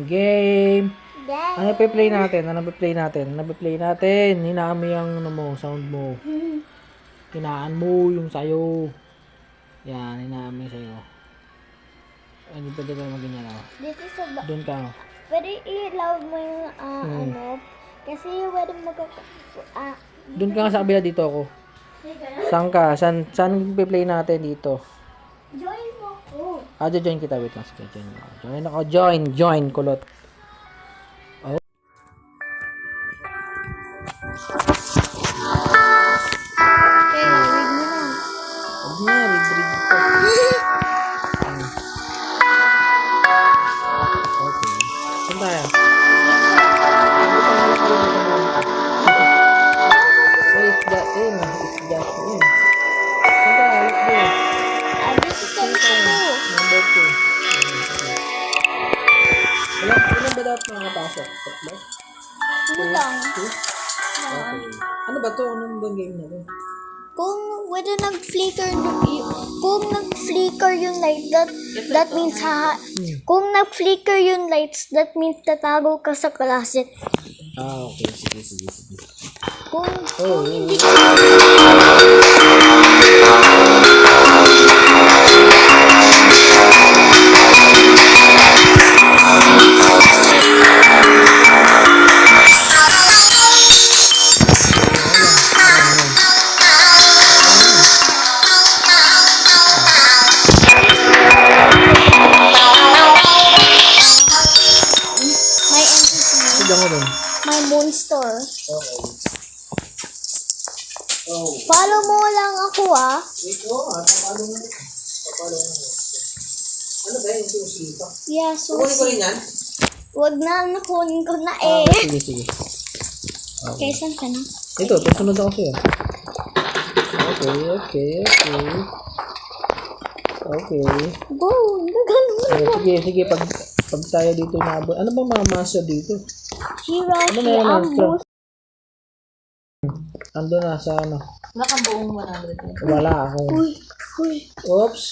Game. Ano pa-play natin? Hinaan mo yung sound mo. Hinaan mo yung sayo. Yan, hinaan mo yung sayo. Ano pwede ba mag-ganyan ako? Dito sa Doon ka. pwede i-loud mo yung ano. Kasi pwede Doon ka sa kabila, dito ako. Saan ka? Saan pa-play natin dito? join mo ko. Join kita. Wait lang. Sige, join mo. Join ako. Join. Kulot. Oh. Okay, read mo na. Huwag na. Read ko. Okay. Saan tayo? It's just in. Saan tayo? Let's go. Dito sa Number 2. Ilan ba dapat makapasok? Tatlo? Ito lang. Okay. Ano ba to? Ano bang game na to? Kung nag-flicker yung light, that means kung nag-flicker yung lights, that means tatago ka sa closet. Okay. Sige. Kung hindi my monster. Follow mo lang ako Wait mo, papalo mo. Ano ba yung sinusilita? Yes, Kukunin ko rin yan? Wag na, nakunin ko na Sige. Okay, saan ka na? Ito, susunod ako sa'yo. Okay. Go, gagano. Sige, pag tayo dito nabot. Ano ba mga master dito? Ano may monster? Ando na sa ano? Wala kang buong 100. Wala ako. Uy. Oops.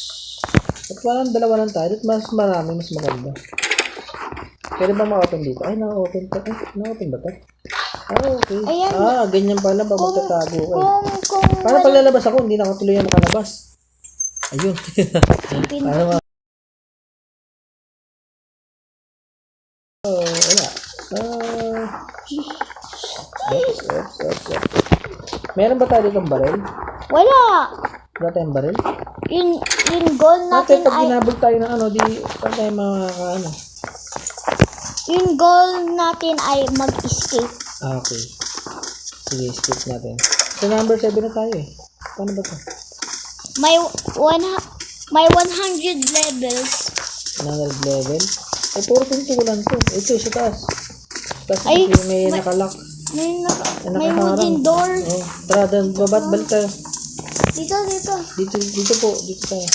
At walang dalawa lang tayo. Mas marami, mas maganda. Pwede ba ma-open dito? Ay, na-open pa. Na-open ba ito? Okay. Ayan. Ganyan pala. Magtatago ko. Kung Para paglalabas ako, hindi na ako tuluyan makalabas. Ayun. Para wala. Meron ba tayo ditong baril? wala. Wala tayong baril? Yung goal natin Pag ay ginabol tayo ng ano, di pa tayo makakaano. yung goal natin ay mag-escape. Okay. Sige, skip natin. Sa number 7 na tayo eh. Paano ba ito? May 100 levels. 100 level? Puro pinto lang to. Ito, sa taas. Tapos Ay, may nakalak. May nakaharang. wooden door. Tara, babat, balik tayo. Dito. Dito po. Dito tayo.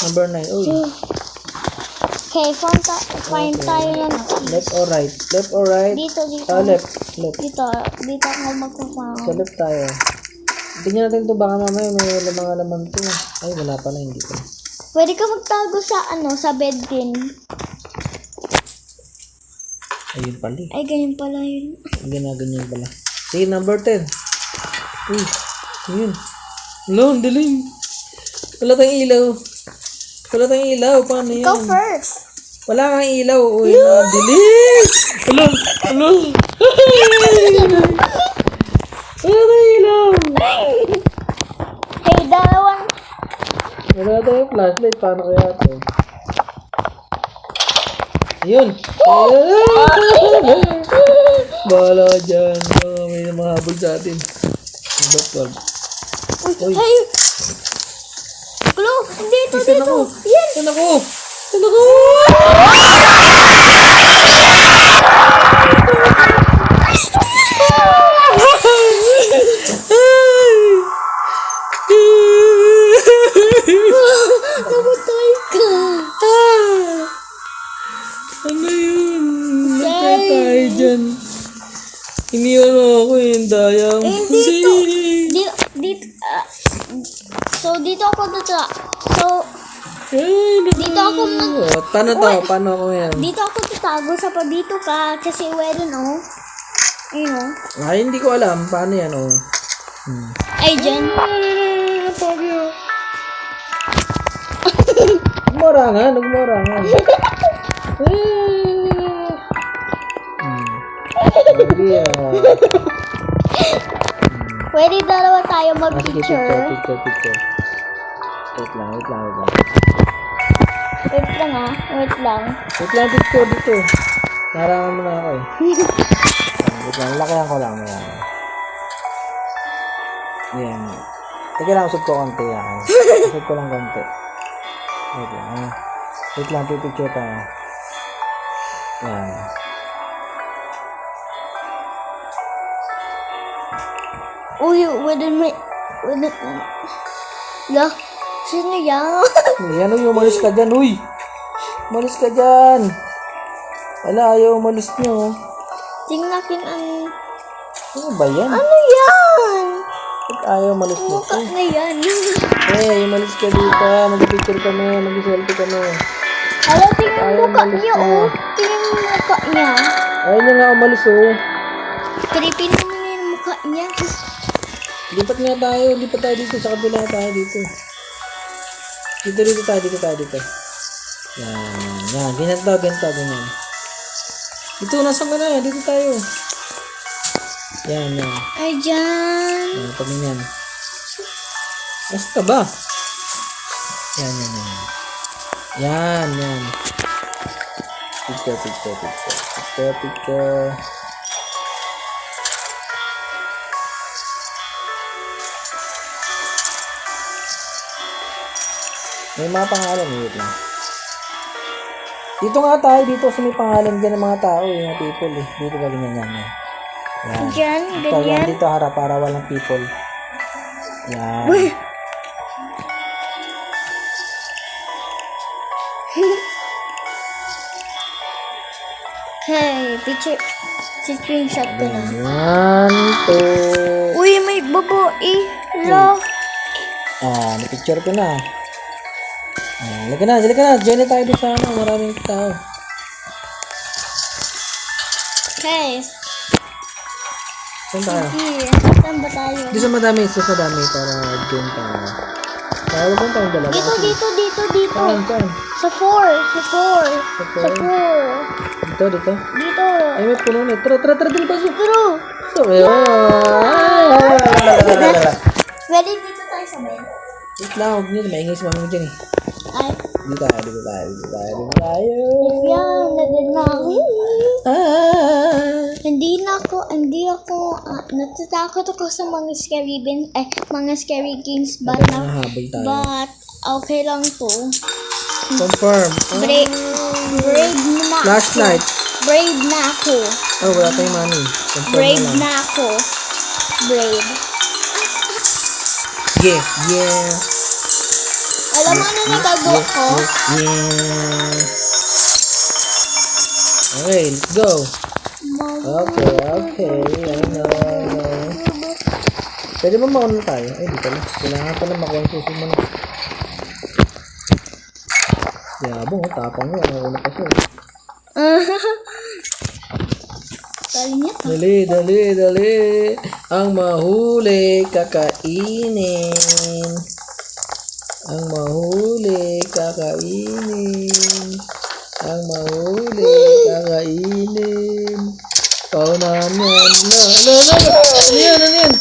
Number 9. Uy. Okay, find tayo na. Left or right? Left or right? Dito. Left. Dito ako magpa-found. Sa left tayo. Tingnan natin ito. Baka mamaya may mga laman ito. Ay, wala pala. Hindi pa. Pwede ka magtago sa bed din. Ayun pala. Ay, ganyan pala yun. Ganyan pala. Sige, number 10. Uy. Ayun. Hello, ang dilim. Wala tayong ilaw. Paano yan? Go first. Wala kang ilaw. Uy, ang dilim. Hello. Wala tayong ilaw. Hey, dalawang. Wala tayong flashlight. Paano kaya ito? Ayun. Bahala dyan. May mahabol sa atin. Number 12. Uy. Hey. Klo, dito. Yan. Saan ako? Namatay ka. Ano yun? Matay tayo dyan. Iniwan mo ako yung daya mo. So, dito ako Dito ako Paano to? Paano ako yan? dito ako tatago sa dito ka kasi wherein ayun Ay, hindi ko alam. Paano yan, ay dyan. Nagmorangan. Hindi Pwede dalawa tayo Sige, mag-picture. picture. Wait lang. Wait lang. Wait lang, picture dito. Narangan mo na ako eh. Wait lang, lakihan ko lang. Yan. Teka lang, usap ko konti. Usap ko lang konti. Wait lang, pipicture tayo. Yan. Uy, la, sino yan? Yan, umalis ka dyan, uy. Umalis ka dyan. Wala, ayaw umalis niyo. Tingnakin Ano ba yan? ano yan? Ba't ayaw umalis niyo? Mukha na yan. Umalis ka dito. Mag-picture kami. Mag-selfie kami. Hala, tingnan Ayaw mukha umalis niya, na. Tingnan mo mukha niya. Ayaw niya nga umalis, Creepy naman yung mukha niya. Lipat tayo dito. Sa kabila tayo dito. Dito tayo. Yan. Ganyan. Dito, nasaan ka na? Dito tayo. Yan. Ay, dyan. Pagin yan. Basta ka ba? Yan. Picture. May mga pangalan, wait lang. Dito nga tayo, dito sa may pangalan dyan ng mga tao, yung mga people eh. Dito ka ganyan. Yan. Dyan, Yan, ganyan. dito harap para walang people. Yan. Hey, picture. Screenshot ko na. Yan, Uy, may babae. La. na-picture ko na. Halika na. Join na tayo dito sa maraming tao. Hey. Saan tayo? Here. Saan ba tayo? Dito sa madami para join tayo. Tawag mo tayong dalawa. Dito. Saan? Sa 4. Dito. Dito. Ay, may puno na. Tara, dali pasok. True. So, Pwede dito tayo sa bed. wait lang, huwag nyo. Maingay si mami mo dyan eh. Ay. Dito tayo. Yan. Naganahin. Hindi ako, natatakot ako sa mga scary games, but Nahabol tayo. okay lang to. Confirm. Brave na Flashlight. Brave na ako. Wala tayong money. Confirm Brave na lang. na ako. Brave. Yeah. Alam mo ano nagagawa ko? Yeah. Okay, let's go. Okay. Ano. Pwede ba mauna tayo? Ay, di pala. Kailangan pala makuha yung susunod mo. Yabong, tapang mo. Ano pa siya. Dali. Ang mahuli, kakainin. Paunahan yan. Ano yan?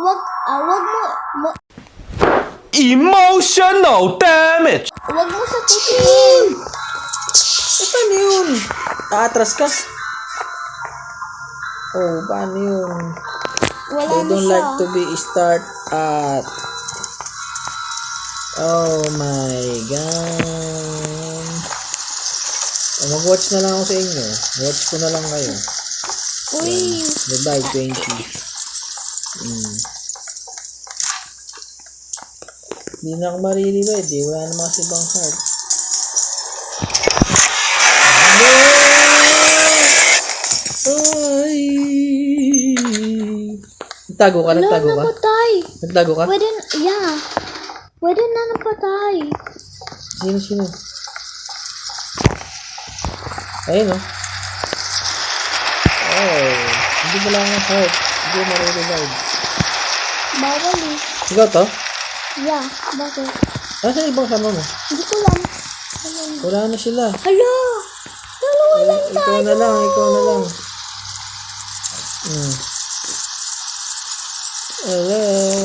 Wag mo Emotional damage. wag mo sa titingin. Paano yun? Atras ka? Paano yun? Wala They na don't siya. like to be start at. Oh my God. Mag-watch na lang ako sa inyo. Watch ko na lang kayo. Uy. Goodbye, 20. Hindi na ako maririwid eh. Wala naman kasi ibang heart. Ay! Nagtago ka? Namatay. Nagtago ka? Pwede, Yeah. Pwede na napatay. Sino? Ayun, oh. Oh. Hindi mo lang ang heart. Hindi mo marirevive. Bawal eh. Ikaw to? Yeah, bakit? Saan ibang sama mo? Hindi ko lang. Wala na sila. Hala! Dalawa lang tayo. Ikaw na lang. Hello.